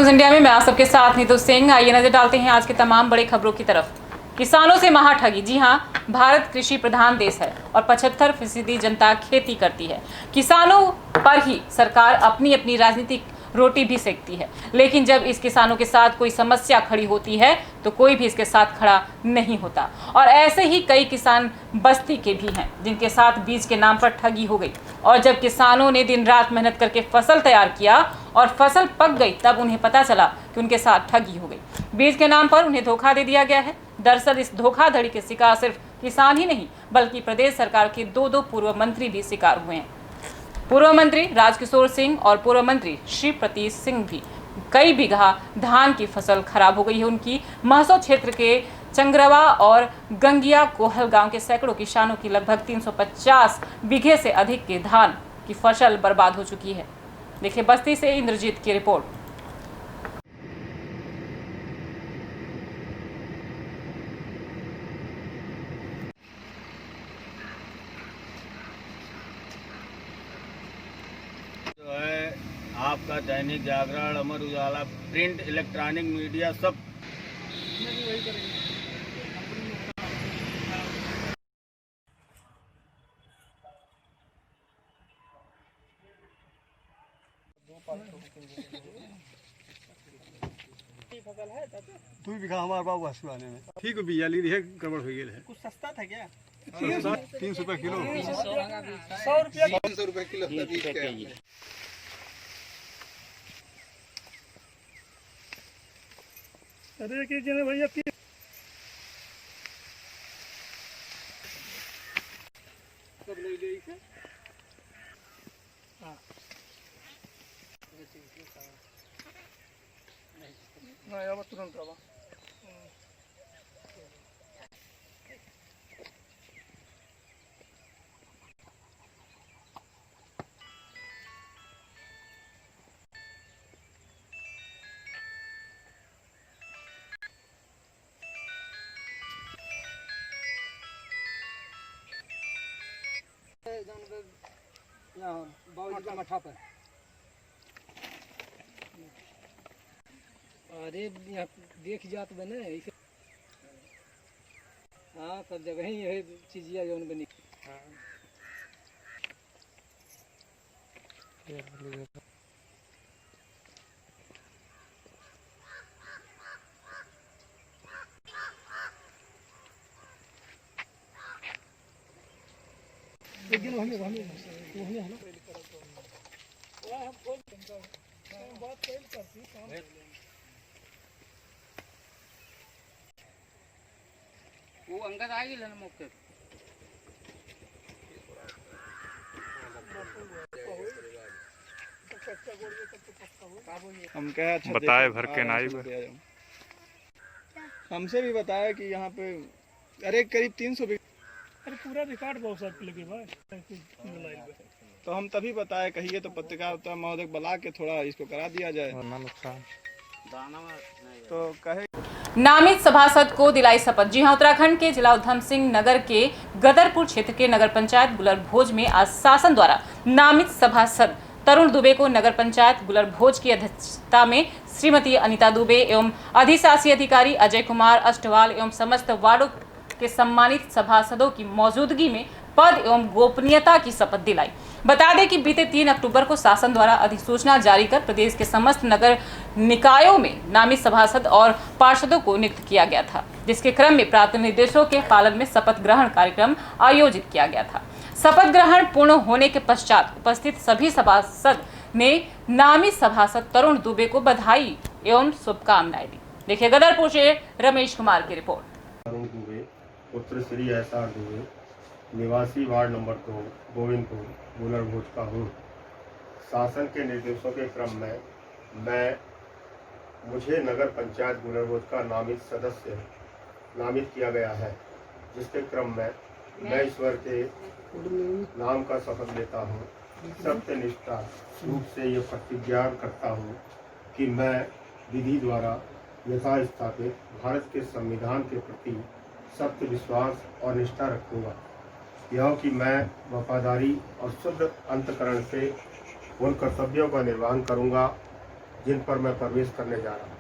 News India में मैं आप सबके साथ नीतू सिंह। आइए नजर डालते हैं आज के तमाम बड़ी खबरों की तरफ। किसानों से महाठगी। जी हां, भारत कृषि प्रधान देश है और 75% जनता खेती करती है। किसानों पर ही सरकार अपनी अपनी राजनीतिक रोटी भी सेकती है, लेकिन जब इस किसानों के साथ कोई समस्या खड़ी होती है तो कोई भी इसके साथ खड़ा नहीं होता। और ऐसे ही कई किसान बस्ती के भी हैं जिनके साथ बीज के नाम पर ठगी हो गई, और जब किसानों ने दिन रात मेहनत करके फसल तैयार किया और फसल पक गई तब उन्हें पता चला कि उनके साथ ठगी हो गई। बीज के नाम पर उन्हें धोखा दे दिया गया है। दरअसल इस धोखाधड़ी के शिकार सिर्फ किसान ही नहीं बल्कि प्रदेश सरकार के दो पूर्व मंत्री भी शिकार हुए हैं। पूर्व मंत्री राजकिशोर सिंह और पूर्व मंत्री श्री प्रतीश सिंह भी। कई बीघा धान की फसल खराब हो गई है उनकी। महसो क्षेत्र के चंगरवा और गंगिया कोहल गांव के सैकड़ों किसानों की लगभग 350 बीघे से अधिक के धान की फसल बर्बाद हो चुकी है। देखिए बस्ती से इंद्रजीत की रिपोर्ट। आपका Dainik Jagran, Amar Ujala, print, electronic media सब तू बीघा हमारे बाबू हंसवाने में ठीक है। बिया ली है गड़बड़ हो गई है। कुछ सस्ता था क्या? 300 रुपये किलो, 100 रुपये किलो। अरे कि जने भैया सब ले ले इसे। हां नहीं अब तुरंत आवा। बाबूजी का मठा पर। अरे यहाँ देख जात बने इसे। हाँ सब जगह ही यही चीजिया जौन बनी। एक दिन हमें है ना बात करती वो अंगद आ गई ना मौके। हम कहे अच्छा बताए भर के नाई हमसे भी बताया कि यहाँ पे अरे करीब 300 बीघा। अरे पूरा रिकॉर्ड बहुत सारे लगे भाई। तो हम तभी बताए कहिए तो पत्रकार महोदय बुला के थोड़ा इसको करा दिया जाए। तो कहे नामित सभासद को दिलाई शपथ। जी हां, उत्तराखंड के जिला उधम सिंह नगर के गदरपुर क्षेत्र के नगर पंचायत गुलर भोज में आज शासन द्वारा नामित सभासद तरुण दुबे को नगर पंचायत गुलर भोज की अध्यक्षता में श्रीमती अनिता दुबे एवं अधिशासी अधिकारी अजय कुमार अष्टवाल एवं समस्त वार्डों के सम्मानित सभासदों की मौजूदगी में पद एवं गोपनीयता की शपथ दिलाई। बता दें कि बीते 3 अक्टूबर को शासन द्वारा अधिसूचना जारी कर प्रदेश के समस्त नगर निकायों में नामित सभासद और पार्षदों को नियुक्त किया गया था, जिसके क्रम में प्राप्त निर्देशों के पालन में शपथ ग्रहण कार्यक्रम आयोजित किया गया था। शपथ ग्रहण पूर्ण होने के पश्चात उपस्थित सभी सभासद ने नामित सभासद तरुण दुबे को बधाई एवं शुभकामनाएं दी। देखिए गदरपुर से रमेश कुमार की रिपोर्ट। तरुण दुबे पुत्र श्री एसआर दुबे, निवासी वार्ड नंबर 2 गोविंदपुर गुलर भोज का हूँ। शासन के निर्देशों के क्रम में मुझे नगर पंचायत गुलर भोज का नामित सदस्य नामित किया गया है, जिसके क्रम में मैं ईश्वर के नाम का शपथ लेता हूँ। सत्यनिष्ठा रूप से ये प्रतिज्ञा करता हूँ कि मैं विधि द्वारा यथा स्थापित भारत के संविधान के प्रति सत्य विश्वास और निष्ठा रखूँगा। यह कि मैं वफादारी और शुद्ध अंतकरण से उन कर्तव्यों का निर्वहन करूँगा जिन पर मैं प्रवेश करने जा रहा हूँ।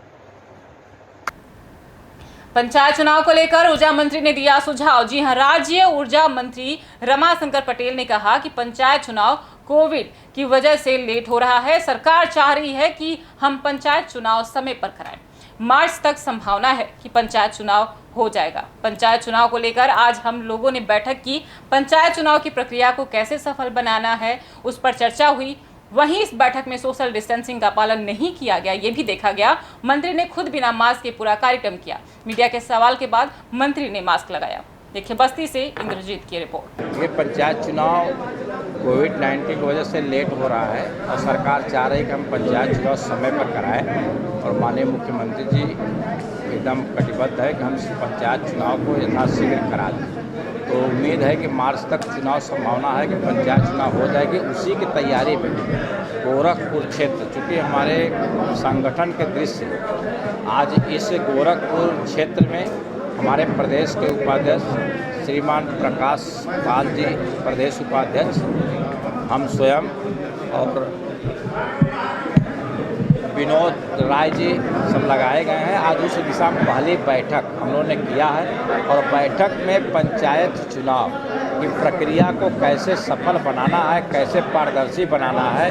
पंचायत चुनाव को लेकर ऊर्जा मंत्री ने दिया सुझाव। जी हां, राज्य ऊर्जा मंत्री रमाशंकर पटेल ने कहा कि पंचायत चुनाव कोविड की वजह से लेट हो रहा है। सरकार चाह रही है कि हम पंचायत चुनाव समय पर कराएं। मार्च तक संभावना है कि पंचायत चुनाव हो जाएगा। पंचायत चुनाव को लेकर आज हम लोगों ने बैठक की। पंचायत चुनाव की प्रक्रिया को कैसे सफल बनाना है उस पर चर्चा हुई। वहीं इस बैठक में सोशल डिस्टेंसिंग का पालन नहीं किया गया, ये भी देखा गया। मंत्री ने खुद बिना मास्क के पूरा कार्यक्रम किया। मीडिया के सवाल के बाद मंत्री ने मास्क लगाया। देखिए बस्ती से इंद्रजीत की रिपोर्ट। ये पंचायत चुनाव कोविड-19 की वजह से लेट हो रहा है और सरकार चाह रही है कि हम पंचायत चुनाव समय पर कराएं और माननीय मुख्यमंत्री जी एकदम कटिबद्ध है कि हम पंचायत चुनाव को यथाशीघ्र करा दें। तो उम्मीद है कि मार्च तक चुनाव संभावना है कि पंचायत चुनाव हो जाएगी। उसी की तैयारी में गोरखपुर क्षेत्र, चूँकि हमारे संगठन के दृश्य आज इस गोरखपुर क्षेत्र में हमारे प्रदेश के उपाध्यक्ष श्रीमान प्रकाश पाल जी, प्रदेश उपाध्यक्ष, हम स्वयं और विनोद राय जी सब लगाए गए हैं। आज उस दिशा में पहली बैठक हम लोगों ने किया है और बैठक में पंचायत चुनाव की प्रक्रिया को कैसे सफल बनाना है, कैसे पारदर्शी बनाना है,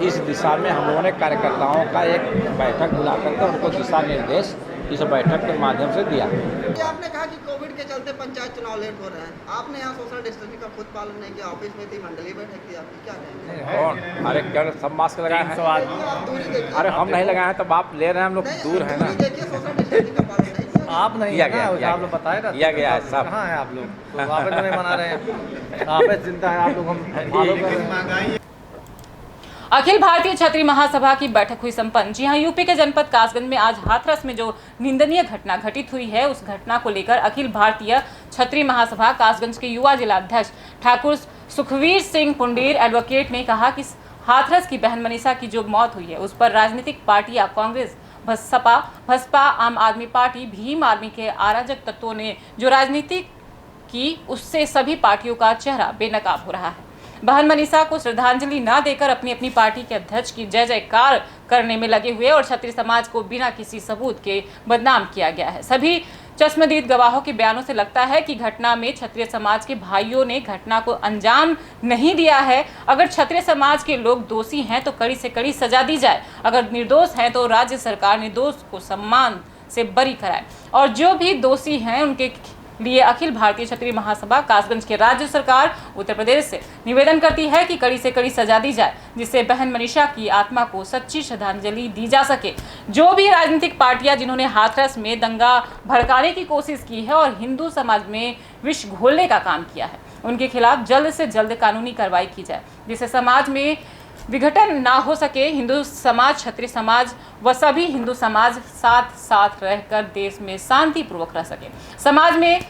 इस दिशा में हम लोगों ने कार्यकर्ताओं का एक बैठक बुला करके उनको दिशा निर्देश इस बैठक के माध्यम से दिया। आपने कहा कि कोविड के चलते पंचायत चुनाव लेट हो रहे हैं, आपने यहाँ सोशल डिस्टेंसिंग का खुद पालन नहीं किया, ऑफिस में थी, मंडलीय बैठक की, आपकी क्या कहेंगे? कौन? अरे क्या सब मास्क लगाए हैं? अरे हम नहीं लगाए हैं, तब आप ले रहे हैं, हम लोग दूर है ना। देखिए सोशल डिस्टेंसिंग का पालन नहीं आप नहीं किया गया, आप लोग बताए ना, किया गया है सब। कहाँ है आप लोग? तो आप तो नहीं मना रहे हैं, आप चिंता है, आप लोग हम फॉलो कर रहे हैं। अखिल भारतीय छत्री महासभा की बैठक हुई संपन्न। जी हां, यूपी के जनपद कासगंज में आज हाथरस में जो निंदनीय घटना घटित हुई है, उस घटना को लेकर अखिल भारतीय छत्री महासभा कासगंज के युवा जिला अध्यक्ष ठाकुर सुखवीर सिंह पुंडीर एडवोकेट ने कहा कि हाथरस की बहन मनीषा की जो मौत हुई है उस पर राजनीतिक पार्टियां कांग्रेस, बसपा, आम आदमी पार्टी, भीम आर्मी के अराजक तत्वों ने जो राजनीति की, उससे सभी पार्टियों का चेहरा बेनकाब हो रहा है। बहन मनीषा को श्रद्धांजलि न देकर अपनी अपनी पार्टी के अध्यक्ष की जय जयकार करने में लगे हुए और क्षत्रिय समाज को बिना किसी सबूत के बदनाम किया गया है। सभी चश्मदीद गवाहों के बयानों से लगता है कि घटना में क्षत्रिय समाज के भाइयों ने घटना को अंजाम नहीं दिया है। अगर क्षत्रिय समाज के लोग दोषी हैं तो कड़ी से कड़ी सजा दी जाए, अगर निर्दोष हैं तो राज्य सरकार निर्दोष को सम्मान से बरी कराए और जो भी दोषी हैं उनके लिए अखिल भारतीय क्षत्रिय महासभा कासगंज के राज्य सरकार उत्तर प्रदेश से निवेदन करती है कि कड़ी से कड़ी सजा दी जाए, जिससे बहन मनीषा की आत्मा को सच्ची श्रद्धांजलि दी जा सके। जो भी राजनीतिक पार्टियां जिन्होंने हाथरस में दंगा भड़काने की कोशिश की है और हिंदू समाज में विष घोलने का काम किया है, उनके खिलाफ जल्द से जल्द कानूनी कार्रवाई की जाए, जिससे समाज में विघटन ना हो सके। हिंदू समाज, क्षत्रिय समाज व सभी हिंदू समाज साथ साथ रहकर देश में शांतिपूर्वक रह सके, समाज में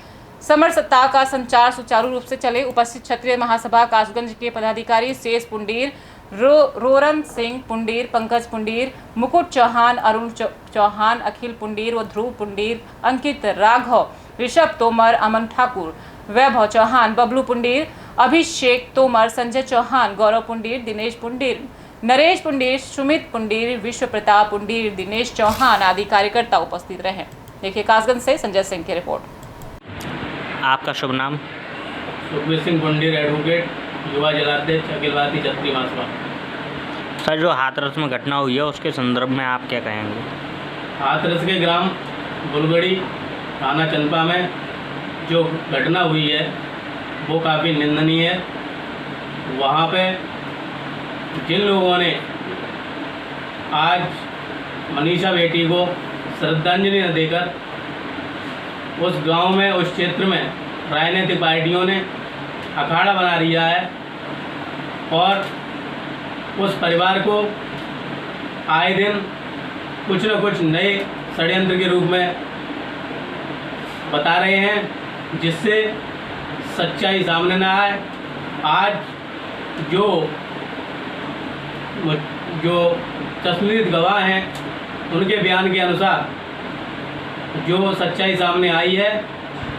समरसता का संचार सुचारू रूप से चले। उपस्थित क्षत्रिय महासभा कासगंज के पदाधिकारी शेष पुंडीर, रोरन सिंह पुंडीर, पंकज पुंडीर, मुकुट चौहान, अरुण चौहान, अखिल पुंडीर व ध्रुव पुंडीर, अंकित राघव, ऋषभ तोमर, अमन ठाकुर, वैभव चौहान, बबलू पुंडीर, अभिषेक तोमर, संजय चौहान, गौरव पुंडीर, दिनेश पुंडीर, नरेश पुंडीर, सुमित पुंडीर, विश्व प्रताप पुंडीर, दिनेश चौहान आदि कार्यकर्ता उपस्थित रहे। देखिए कासगंज से संजय सिंह की रिपोर्ट। आपका शुभ नाम? सुखवीर सिंह पुंडीर एडवोकेट, युवा जिलाध्यक्ष अखिल भारतीय छत्री महासभा। सर, जो हाथरस में घटना हुई है उसके संदर्भ में आप क्या कहेंगे? हाथरस के ग्राम बुलगड़ी, थाना चंपा में जो घटना हुई है वो काफ़ी निंदनीय है। वहाँ पे जिन लोगों ने आज मनीषा बेटी को श्रद्धांजलि न देकर उस गांव में, उस क्षेत्र में राजनीतिक पार्टियों ने अखाड़ा बना लिया है और उस परिवार को आए दिन कुछ न कुछ नए षड्यंत्र के रूप में बता रहे हैं, जिससे सच्चाई सामने न आए। आज जो चश्मदीद गवाह हैं उनके बयान के अनुसार जो सच्चाई सामने आई है,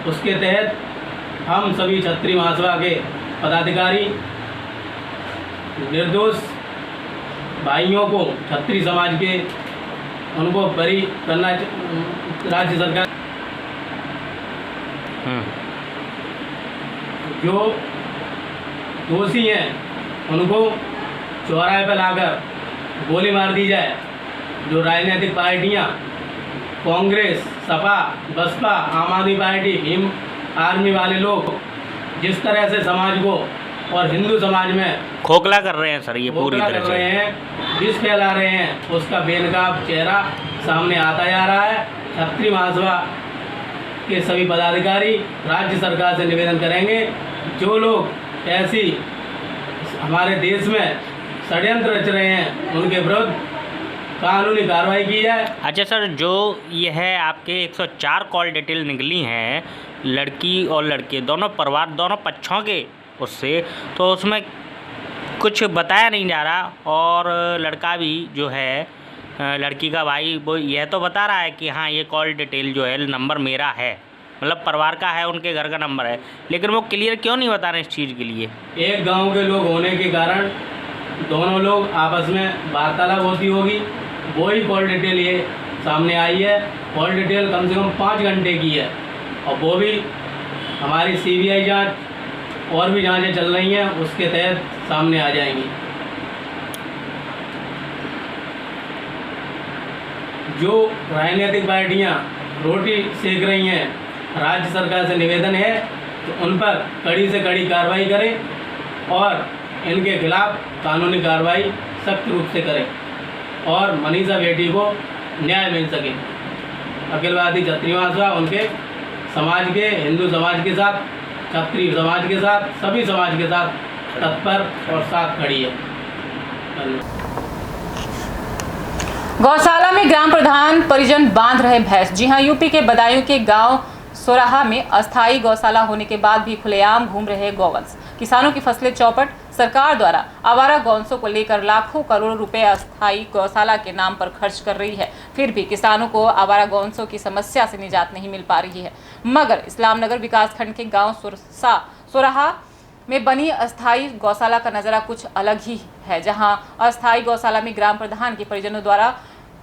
उसके तहत हम सभी छत्री महासभा के पदाधिकारी निर्दोष भाइयों को, छत्री समाज के उनको बरी करना राज्य सरकार। जो दोषी हैं उनको चौराहे पर लाकर गोली मार दी जाए। जो राजनीतिक पार्टियां कांग्रेस, सपा, बसपा, आम आदमी पार्टी, भीम आर्मी वाले लोग जिस तरह से समाज को और हिंदू समाज में खोखला कर रहे हैं सर, ये पूरी कर तरह रहे से हैं, विष फैला रहे हैं, उसका बेनकाब चेहरा सामने आता जा रहा है। क्षत्रिय महासभा के सभी पदाधिकारी राज्य सरकार से निवेदन करेंगे, जो लोग ऐसी हमारे देश में षड्यंत्र रच रहे हैं उनके विरुद्ध कानूनी कार्रवाई की जाए। अच्छा सर, जो ये है आपके 104 कॉल डिटेल निकली हैं लड़की और लड़के दोनों परिवार दोनों पक्षों के उससे, तो उसमें कुछ बताया नहीं जा रहा। और लड़का भी जो है लड़की का भाई वो यह तो बता रहा है कि हाँ ये कॉल डिटेल जो है नंबर मेरा है, मतलब परिवार का है, उनके घर का नंबर है, लेकिन वो क्लियर क्यों नहीं बता रहे इस चीज़ के लिए? एक गांव के लोग होने के कारण दोनों लोग आपस में वार्तालाप होती होगी, वही कॉल डिटेल ये सामने आई है। कॉल डिटेल कम से कम 5 घंटे की है और वो भी हमारी CBI जांच और भी जांचें चल रही हैं, उसके तहत सामने आ जाएंगी। जो राजनीतिक पार्टियां रोटी सेक रही हैं, राज्य सरकार से निवेदन है कि उन पर कड़ी से कड़ी कार्रवाई करें और इनके खिलाफ कानूनी कार्रवाई सख्त रूप से करें और मनीषा बेटी को न्याय मिल सके। अखिलवादी क्षत्रिय महासभा उनके समाज के, हिंदू समाज के साथ, क्षत्रिय समाज के साथ, सभी समाज के साथ तत्पर और साथ खड़ी है। गौशाला में ग्राम प्रधान परिजन बांध रहे भैंस। जी हां, यूपी के बदायूं के गांव सोराहा में अस्थायी गौशाला होने के बाद भी खुलेआम घूम रहे गौवंश। किसानों की फसलें चौपट, सरकार द्वारा आवारा गौवंशों को लेकर लाखों करोड़ रुपए अस्थायी गौशाला के नाम पर खर्च कर रही है, फिर भी किसानों को आवारा गौवंशों की समस्या से निजात नहीं मिल पा रही है। मगर इस्लामनगर विकासखंड के गांव सोराहा में बनी अस्थायी गौशाला का नज़ारा कुछ अलग ही है, जहां अस्थायी गौशाला में ग्राम प्रधान के परिजनों द्वारा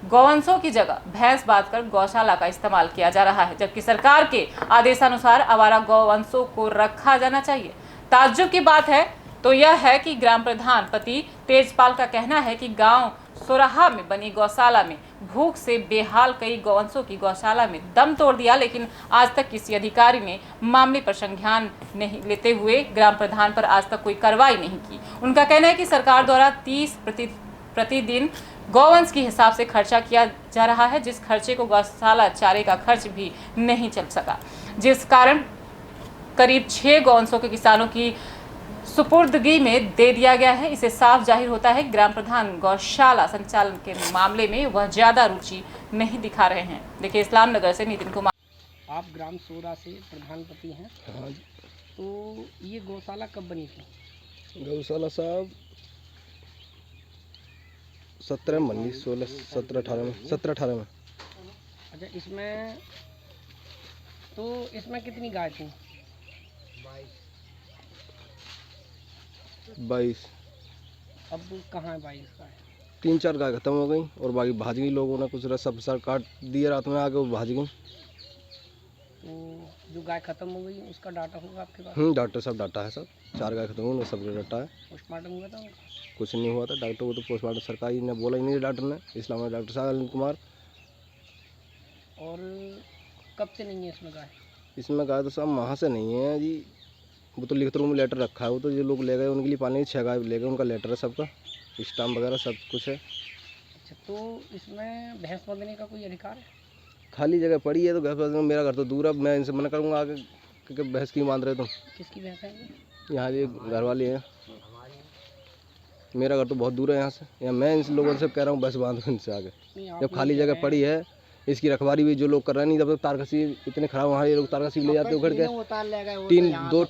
गौवंशों की जगह भैंस बांधकर गौशाला का इस्तेमाल किया जा रहा है, जबकि सरकार के आदेशानुसार आवारा गौवंशों को रखा जाना चाहिए। ताज्जुब की बात है तो यह है कि ग्राम प्रधान पति तेजपाल का कहना है कि गांव सोराहा में बनी गौशाला में भूख से बेहाल कई गौवंशों की गौशाला में दम तोड़ दिया, लेकिन आज तक किसी अधिकारी ने मामले पर संज्ञान नहीं लेते हुए ग्राम प्रधान पर आज तक कोई कार्रवाई नहीं की। उनका कहना है कि सरकार द्वारा 30 प्रतिदिन गौवंश के हिसाब से खर्चा किया जा रहा है, जिस खर्चे को गौशाला चारे का खर्च भी नहीं चल सका, जिस कारण करीब 6 गौवंशों के किसानों की सुपुर्दगी में दे दिया गया है। इसे साफ जाहिर होता है ग्राम प्रधान गौशाला संचालन के मामले में वह ज्यादा रुचि नहीं दिखा रहे हैं। देखिए, इस्लामनगर से नितिन कुमार। आप ग्राम सोरा से प्रधानपति हैं। हाँ जी। तो ये गौशाला कब बनी थी? गौशाला साहब 17 में बनी, 16, 17, 18 में। अच्छा, इसमें कितनी गाय थी? 22। अब कहाँ है 22 गाय? 3-4 गाय खत्म हो गई और बाकी भाज गई, लोगों ने कुछ रस्सा फसा काट दिया रात में आके, वो भाज गई। तो जो गाय खत्म हो गई उसका डाटा होगा आपके पास? डॉक्टर साहब डाटा है, सब 4 गाय खत्म हुई, सब डाटा है। पोस्टमार्टम हुआ था उनका? कुछ नहीं हुआ था, डॉक्टर को तो पोस्टमार्टम सरकारी ने बोला ही नहीं, डॉक्टर ने, इस्लाम डॉक्टर साहब अनिल कुमार। और कब से नहीं है इसमें गाय? इसमें गाय तो साहब वहाँ से नहीं है जी, वो तो लिखित रूप में लेटर रखा है, वो तो जो लोग ले गए उनके लिए पालने की 6 गाय ले गए, उनका लेटर है, सबका स्टाम्प वगैरह सब कुछ है। अच्छा, तो इसमें भैंस बांधने का कोई अधिकार है? खाली जगह पड़ी है तो घर पर, मेरा घर तो दूर है, मैं इनसे मना करूँगा आगे कि भैंस क्यों बांध रहे तुम। किसकी भैंस है? यहाँ ये घर वाले हैं, मेरा घर तो बहुत दूर है यहाँ से, या मैं इन लोगों से कह रहा हूँ बस बांध दो इनसे आगे। जब खाली जगह पड़ी है, इसकी रखवाली भी जो लोग कर रहे हैं, नहीं तब तक तारकसी इतने खराब, वहाँ ये लोग तारकसी ले जाते उखड़ के 3-2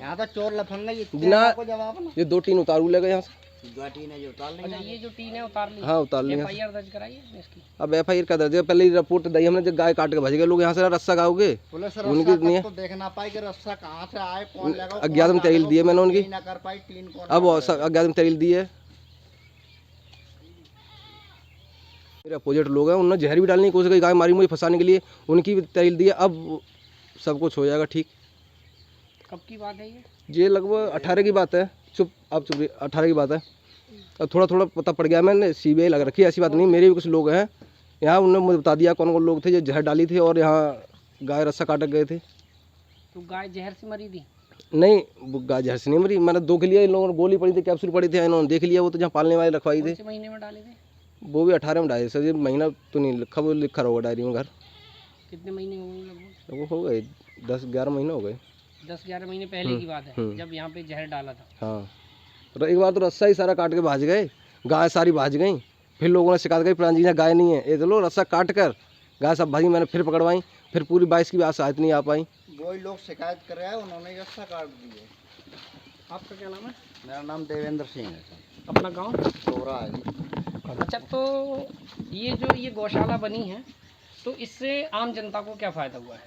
यहाँ तो चोर लफंगा ये 2 टीन उतारू ले गए यहाँ से। अच्छा, ये जो टीन है उतार ली? हाँ, उतार ली। FIR दर्ज कराई है इसकी? अब FIR का दर्ज है, पहले रिपोर्ट दी हमने, जब गाय काट के भज गए लोग यहाँ से, रस्सा गाओगे उनकी नहीं है, देखना पाई कि रस्सा कहाँ से आए, कौन लगा। अज्ञात में तहरील दी है मैंने उनकी, अब अज्ञात में तहरील दी है। मेरे अपोजिट लोग हैं, उन्होंने जहर भी डालने की कोशिश की, गाय मारी मुझे फंसाने के लिए, उनकी भी तहरीर दी है। अब सब कुछ हो जाएगा ठीक। कब की बात है ये? लगभग 18 की बात है। चुप 18 की बात है। अब थोड़ा थोड़ा पता पड़ गया, मैंने CBI लग रखी है, ऐसी बात नहीं। मेरे भी कुछ लोग हैं यहाँ, उन्होंने मुझे बता दिया कौन कौन लोग थे जो जहर डाली थी और यहाँ गाय रस्सा काट गए थे। तो गाय जहर से मरी थी? नहीं, वो गाय जहर से नहीं मरी। मैंने 2 के लिए इन लोगों ने गोली पड़ी थी, कैप्सूल पड़ी थी, इन्होंने देख लिया। वो तो जहाँ पालने वाले रखवाई थे। कौन से महीने में डाले थे? वो भी 18 में डाले सर। ये महीना तो नहीं लिखा, वो लिखा होगा डायरी में। घर कितने महीने हो गए लगभग? वो हो गए 10-11 महीने हो गए। 10-11 महीने पहले की बात है जब यहाँ पे जहर डाला था। हाँ, एक बार तो रस्सा ही सारा काट के भाज गए, गाय सारी भाज गई। फिर लोगों ने शिकायत करी प्रधान जी ने गाय नहीं है, ये चलो रस्सा काट कर गाय सब भागी। मैंने फिर पकड़वाई, फिर पूरी 22 की भी शायद नहीं आ पाई। वही लोग शिकायत कर रहे हैं, उन्होंने रस्सा काट दिए। आपका क्या नाम है? मेरा नाम देवेंद्र सिंह है सर। अपना गांव? सोरा है जी। अच्छा, तो ये गौशाला बनी है, तो इससे आम जनता को क्या फ़ायदा हुआ है?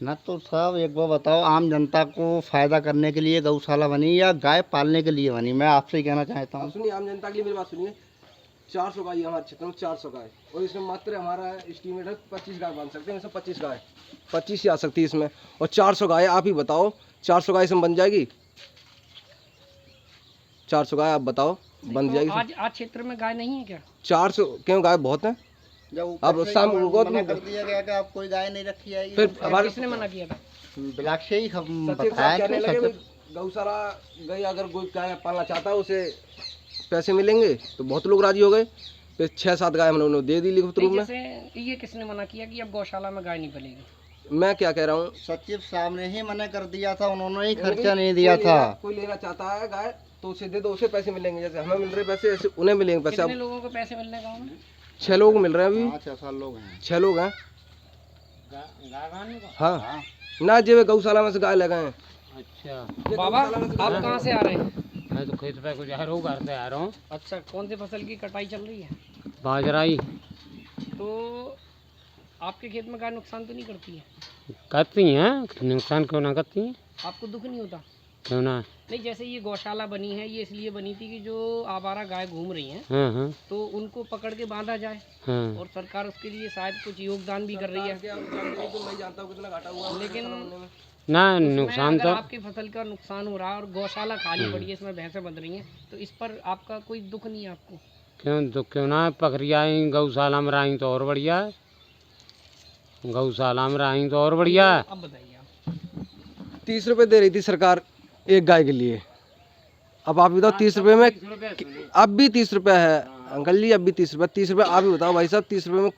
ना तो साहब एक बार बताओ, आम जनता को फ़ायदा करने के लिए गौशाला बनी या गाय पालने के लिए बनी? मैं आपसे ही कहना चाहता हूँ। सुनिए, आम जनता के लिए मेरी बात सुनिए। 400 गाय हमारे क्षेत्र में, 400 गाय, और इसमें मात्र हमारा एस्टीमेट है 25 गाय बांध सकते हैं। इसमें 25 गाय 25 ही आ सकती है इसमें, और 400 गाय। आप ही बताओ 400 गाय इसमें बन जाएगी? 400 गाय आप बताओ बन जाएगी? आज क्षेत्र में गाय नहीं है क्या? 400 क्यों? गाय बहुत है। अब शाम को मना कर दिया गया कि आप कोई गाय नहीं रखी जाएगी। फिर हमारे किसने मना किया था? ब्लॉक से ही बताया। गौशाला गई, अगर कोई गाय पालना चाहता है उसे पैसे मिलेंगे, तो बहुत लोग राजी हो गए। फिर 6-7 गाय हम लोगों ने दे दी लिखित रूप में। जैसे ये किसने मना किया कि अब गौशाला में गाय नहीं पलेगी? मैं क्या कह रहा हूँ, सचिव साहब ने ही मना कर दिया था, उन्होंने ही खर्चा नहीं दिया था। कोई लेना चाहता है गाय तो उसे दे दो, उसे पैसे मिलेंगे। जैसे हमें मिल रहे पैसे ऐसे उन्हें मिलेंगे पैसे। कितने लोगों को पैसे मिलने गाँव में? 6 लोग मिल रहे हैं अभी। 5-6 लोग हैं। 6 लोग हैं। हाँ ना, जो गौशाला में से गाय लगाए हैं। अच्छा बाबा, आप कहाँ से आ रहे हैं? मैं तो खेत पे कुछ घर घर से आ रहा हूँ। अच्छा, कौन से फसल की कटाई चल रही है? बाजरा ही। तो आपके खेत में गाय नुकसान तो नहीं करती है? करती हैं, नुकसान क्यों ना करती हैं? आपको दुख नहीं होता? क्यों ना? नहीं, जैसे ये गौशाला बनी है, ये इसलिए बनी थी कि जो आवारा गाय घूम रही हैं, हाँ, तो उनको पकड़ के बांधा जाए। हाँ। और सरकार उसके लिए शायद कुछ योगदान भी कर रही है। लेकिन ना नुकसान तो आपकी फसल का नुकसान हो रहा है और गौशाला खाली पड़ी है, इसमें भैंसें बंध रही हैं, तो इस पर आपका कोई दुख नहीं है आपको? क्यों दुख क्यों ना? पकड़िया गौशाला में रही तो और बढ़िया है। गौशाला में रही तो और बढ़िया है। अब बताइए आप। 30 रुपये दे रही थी सरकार एक गाय के लिए। अब आप बताओ 30 रुपये में, अब भी 30 रुपये है अंकल जी, अब भी 30 रुपये। 30 रुपये आप ही बताओ भाई साहब, 30 रुपये में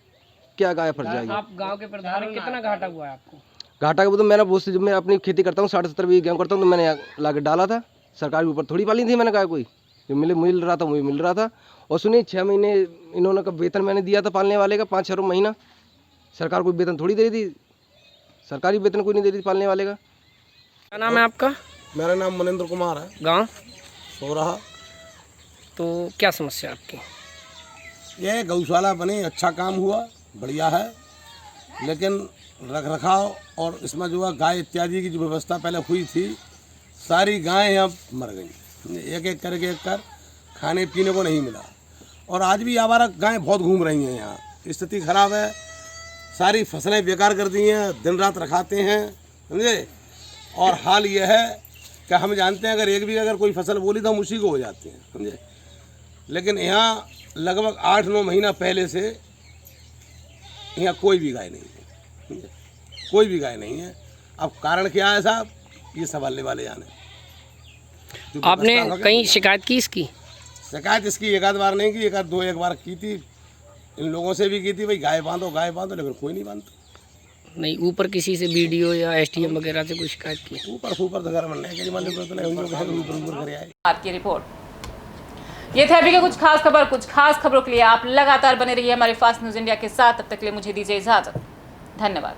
क्या गाय फट जाएगी? आप गांव के प्रधान हैं, कितना घाटा हुआ है आपको? घाटा का तो मैंने बहुत से, जब मैं अपनी खेती करता हूँ 70 बीघे गेहूँ करता हूँ, तो मैंने ला के डाला था। सरकार के ऊपर थोड़ी पाली थी मैंने गाय, कोई जो मिल रहा था मुझे मिल रहा था। और सुनिए 6 महीने इन्होंने का वेतन मैंने दिया था पालने वाले का, 5-6 रुपये महीना। सरकार कोई वेतन थोड़ी दे रही थी, सरकारी वेतन कोई नहीं दे रही थी पालने वाले का। क्या नाम है आपका? मेरा नाम मनेंद्र कुमार है। गांव? सोरहा। तो क्या समस्या आपकी? ये गौशाला बनी, अच्छा काम हुआ, बढ़िया है, लेकिन रख रखाव और इसमें जो है गाय इत्यादि की जो व्यवस्था पहले हुई थी, सारी गायें अब मर गई। एक एक कर खाने पीने को नहीं मिला। और आज भी आवारा गायें बहुत घूम रही हैं यहाँ। स्थिति खराब है, सारी फसलें बेकार कर दी हैं, दिन रात रखाते हैं, समझे। और हाल यह है कि हम जानते हैं अगर एक भी अगर कोई फसल बोली तो हम उसी को हो जाते हैं, समझे। लेकिन यहाँ लगभग 8-9 महीना पहले से यहाँ कोई भी गाय नहीं है, कोई भी गाय नहीं है। अब कारण क्या है साहब, ये सवालने वाले जाने। आपने कहीं शिकायत की इसकी? शिकायत इसकी एक आध बार नहीं की, एक बार की थी, इन लोगों से भी की थी, भाई गाय बांधो, लेकिन कोई नहीं बांधता। नहीं, ऊपर किसी से BDO या SDM वगैरह से कोई शिकायत की? ऊपर तो घर बनने के लिए आपकी रिपोर्ट। ये थे अभी के कुछ खास खबरों के लिए आप लगातार बने रहिए हमारे फास्ट न्यूज़ इंडिया के साथ। तब तक के लिए मुझे दीजिए इजाजत। धन्यवाद।